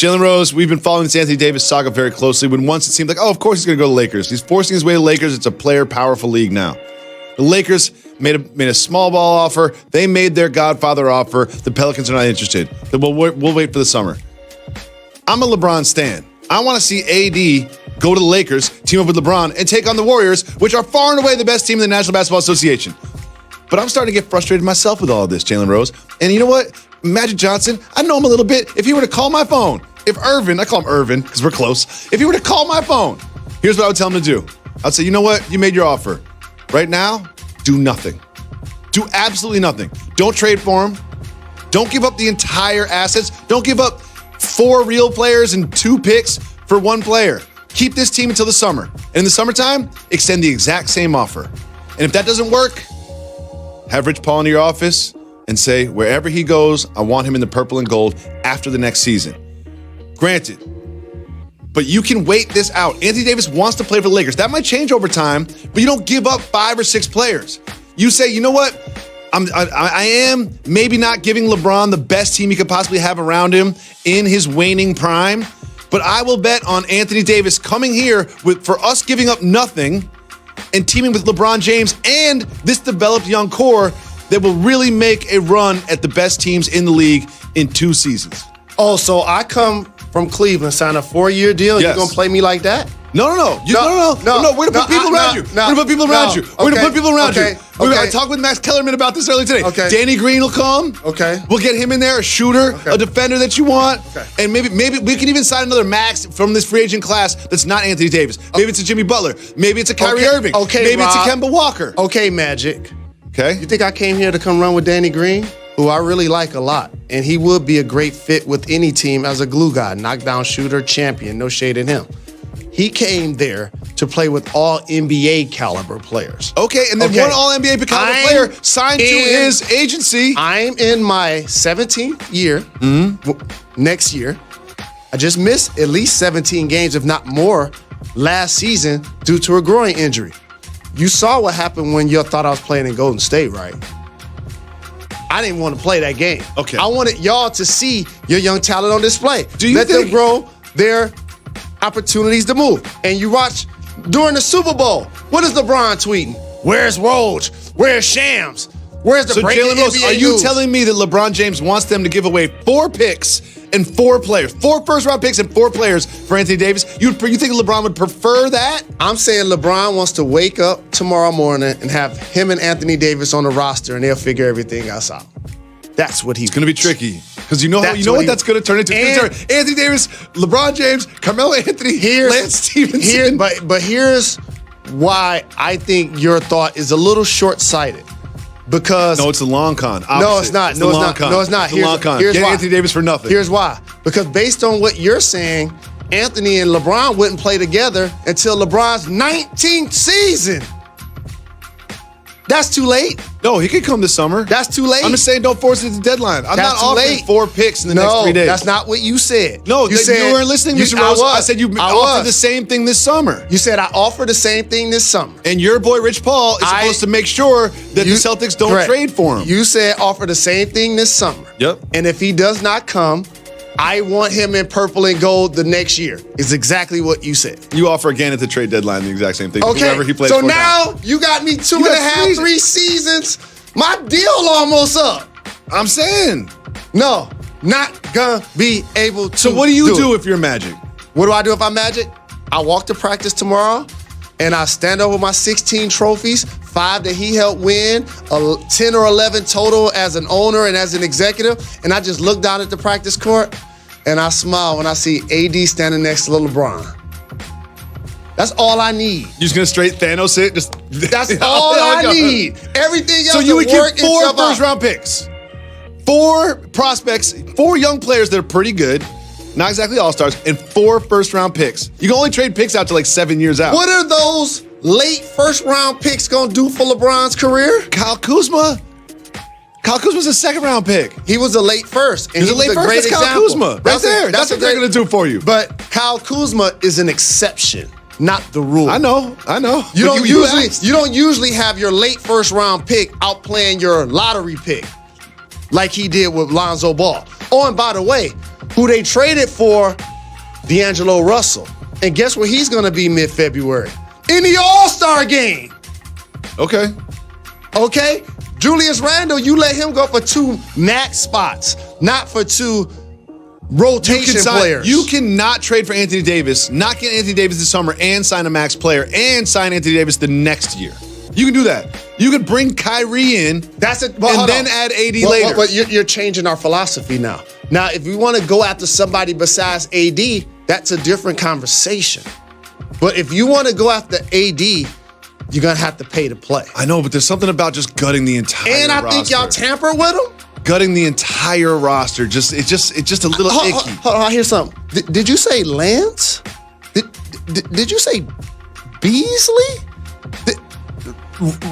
Jalen Rose, we've been following this Anthony Davis saga very closely. When once it seemed like, of course he's going to go to the Lakers. He's forcing his way to the Lakers. It's a player-powerful league now. The Lakers made a small ball offer. They made their Godfather offer. The Pelicans are not interested. We'll wait for the summer. I'm a LeBron stan. I want to see AD go to the Lakers, team up with LeBron, and take on the Warriors, which are far and away the best team in the National Basketball Association. But I'm starting to get frustrated myself with all of this, Jalen Rose. And you know what? Magic Johnson, I know him a little bit. If he were to call my phone, I call him Irvin because we're close. If he were to call my phone, here's what I would tell him to do. I'd say, you know what? You made your offer. Right now, do nothing. Do absolutely nothing. Don't trade for him. Don't give up the entire assets. Don't give up 4 real players and 2 picks for 1 player. Keep this team until the summer. And in the summertime, extend the exact same offer. And if that doesn't work, have Rich Paul into your office and say, wherever he goes, I want him in the purple and gold after the next season. Granted, but you can wait this out. Anthony Davis wants to play for the Lakers. That might change over time, but you don't give up 5 or 6 players. You say, you know what? I am maybe not giving LeBron the best team he could possibly have around him in his waning prime, but I will bet on Anthony Davis coming here for us giving up nothing and teaming with LeBron James and this developed young core that will really make a run at the best teams in the league in 2 seasons. Oh, so I come from Cleveland, sign a 4-year deal. Yes. You're gonna play me like that? No. We're gonna put people around you. We're gonna put people around you. We're gonna put people around you. I talked with Max Kellerman about this earlier today. Okay. Danny Green will come. Okay. We'll get him in there, a shooter, a defender that you want. Okay. And maybe we can even sign another Max from this free agent class that's not Anthony Davis. Maybe it's a Jimmy Butler. Maybe it's a Kyrie Irving. Maybe Rob. it's a Kemba Walker. Okay, Magic. Okay. You think I came here to come run with Danny Green, who I really like a lot, and he would be a great fit with any team as a glue guy, knockdown shooter, champion, no shade in him. He came there to play with all NBA caliber players. Okay, and then one all NBA caliber player signed to his agency. I'm in my 17th year next year. I just missed at least 17 games, if not more, last season due to a groin injury. You saw what happened when you thought I was playing in Golden State, right? I didn't want to play that game. Okay. I wanted y'all to see your young talent on display. Let them grow their opportunities to move. And you watch during the Super Bowl, what is LeBron tweeting? Where's Woj? Where's Shams? Where's the breaking Jalen Rose, NBA are you news? telling me that LeBron James wants them to give away 4 picks and 4 players, 4 first-round picks and 4 players for Anthony Davis? You think LeBron would prefer that? I'm saying LeBron wants to wake up tomorrow morning and have him and Anthony Davis on the roster, and they'll figure everything else out. That's what he's going to be tricky because you know what that's going to turn into. Anthony Davis, LeBron James, Carmelo Anthony, Lance Stevenson. But here's why I think your thought is a little short-sighted. Because no, it's a long con. Opposite. No, it's not. No, it's not. It's a long con. Here's Get why. Anthony Davis for nothing. Here's why. Because based on what you're saying, Anthony and LeBron wouldn't play together until LeBron's 19th season. That's too late. No, he could come this summer. That's too late. I'm just saying don't force it to the deadline. I'm That's not offering 4 picks in the next 3 days. No, that's not what you said. No, you weren't listening, Mr. Rose. I said you offered the same thing this summer. You said I offered the same thing this summer. And your boy Rich Paul is supposed to make sure that the Celtics don't trade for him. You said offer the same thing this summer. Yep. And if he does not come, I want him in purple and gold the next year. Is exactly what you said. You offer again at the trade deadline the exact same thing. Okay. Whoever he plays so for now you got me 2.5, 3 seasons. My deal almost up. I'm saying. No, not gonna be able to. So what do you do if you're Magic? What do I do if I'm Magic? I walk to practice tomorrow and I stand over my 16 trophies, 5 that he helped win, 10 or 11 total as an owner and as an executive, and I just look down at the practice court and I smile when I see AD standing next to LeBron. That's all I need. You're just gonna straight Thanos it? That's all I need. Everything else. So you would get get 4 first-round picks, 4 prospects, 4 young players that are pretty good, not exactly all-stars, and 4 first-round picks. You can only trade picks out to like 7 years out. What are those late first-round picks gonna do for LeBron's career? Kyle Kuzma's a second-round pick. He was a late first. And he was a late first. That's Kyle Kuzma. Right there. That's what they're going to do for you. But Kyle Kuzma is an exception, not the rule. I know. You don't usually have your late first-round pick outplaying your lottery pick like he did with Lonzo Ball. Oh, and by the way, who they traded for, D'Angelo Russell. And guess where he's going to be mid-February? In the All-Star game. Okay. Okay? Julius Randle, you let him go for 2 max spots, not for 2 rotation players. You cannot trade for Anthony Davis, not get Anthony Davis this summer, and sign a max player, and sign Anthony Davis the next year. You can do that. You could bring Kyrie in, and then add AD later. But you're changing our philosophy now. Now, if you want to go after somebody besides AD, that's a different conversation. But if you want to go after AD, you're going to have to pay to play. I know, but there's something about just gutting the entire roster. And I think y'all tampered with him. Gutting the entire roster, it's just a little icky. Hold on, I hear something. Did you say Lance? Did you say Beasley?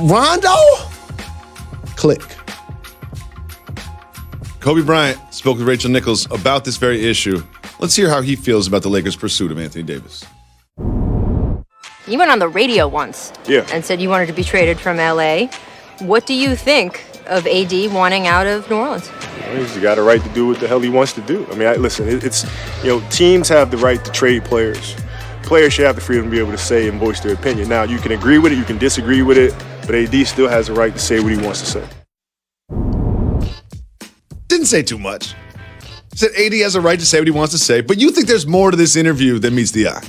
Rondo? Click. Kobe Bryant spoke with Rachel Nichols about this very issue. Let's hear how he feels about the Lakers' pursuit of Anthony Davis. You went on the radio once and said you wanted to be traded from LA. What do you think of AD wanting out of New Orleans? He's got a right to do what the hell he wants to do. I mean, listen, it's, teams have the right to trade players. Players should have the freedom to be able to say and voice their opinion. Now, you can agree with it, you can disagree with it, but AD still has the right to say what he wants to say. Didn't say too much. Said AD has a right to say what he wants to say, but you think there's more to this interview than meets the eye.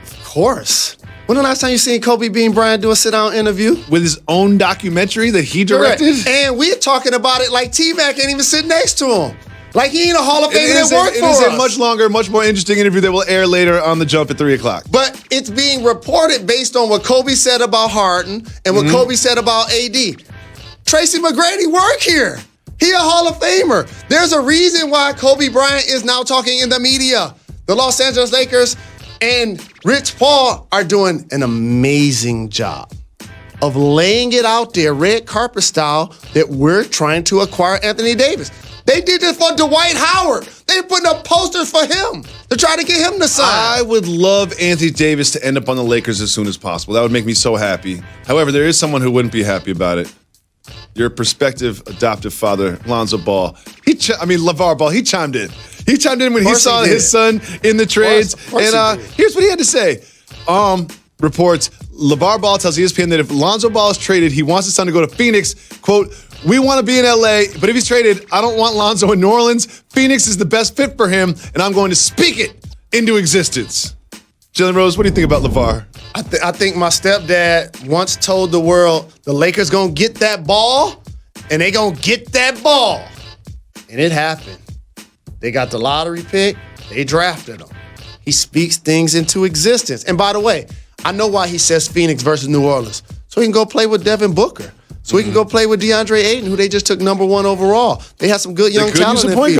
Of course. When the last time you seen Kobe Bean Bryant do a sit-down interview? With his own documentary that he directed? Correct. And we're talking about it like T-Mac ain't even sitting next to him. Like he ain't a Hall of Famer that worked for us. It is a much longer, much more interesting interview that will air later on The Jump at 3 o'clock. But it's being reported based on what Kobe said about Harden and what Kobe said about AD. Tracy McGrady worked here. He a Hall of Famer. There's a reason why Kobe Bryant is now talking in the media. The Los Angeles Lakers and Rich Paul are doing an amazing job of laying it out there, red carpet style, that we're trying to acquire Anthony Davis. They did this for Dwight Howard. They putting up posters for him to try to get him to sign. I would love Anthony Davis to end up on the Lakers as soon as possible. That would make me so happy. However, there is someone who wouldn't be happy about it. Your prospective adoptive father, Lonzo Ball. LeVar Ball, he chimed in. He chimed in when he saw his son in the trades. And here's what he had to say. Reports, LeVar Ball tells ESPN that if Lonzo Ball is traded, he wants his son to go to Phoenix. Quote, "We want to be in LA, but if he's traded, I don't want Lonzo in New Orleans. Phoenix is the best fit for him, and I'm going to speak it into existence." Jalen Rose, what do you think about LeVar? I think my stepdad once told the world the Lakers gonna get that ball, and they gonna get that ball. And it happened. They got the lottery pick. They drafted him. He speaks things into existence. And by the way, I know why he says Phoenix versus New Orleans. So he can go play with Devin Booker. So he can go play with DeAndre Ayton, who they just took #1 overall. They have some good young talent in Phoenix.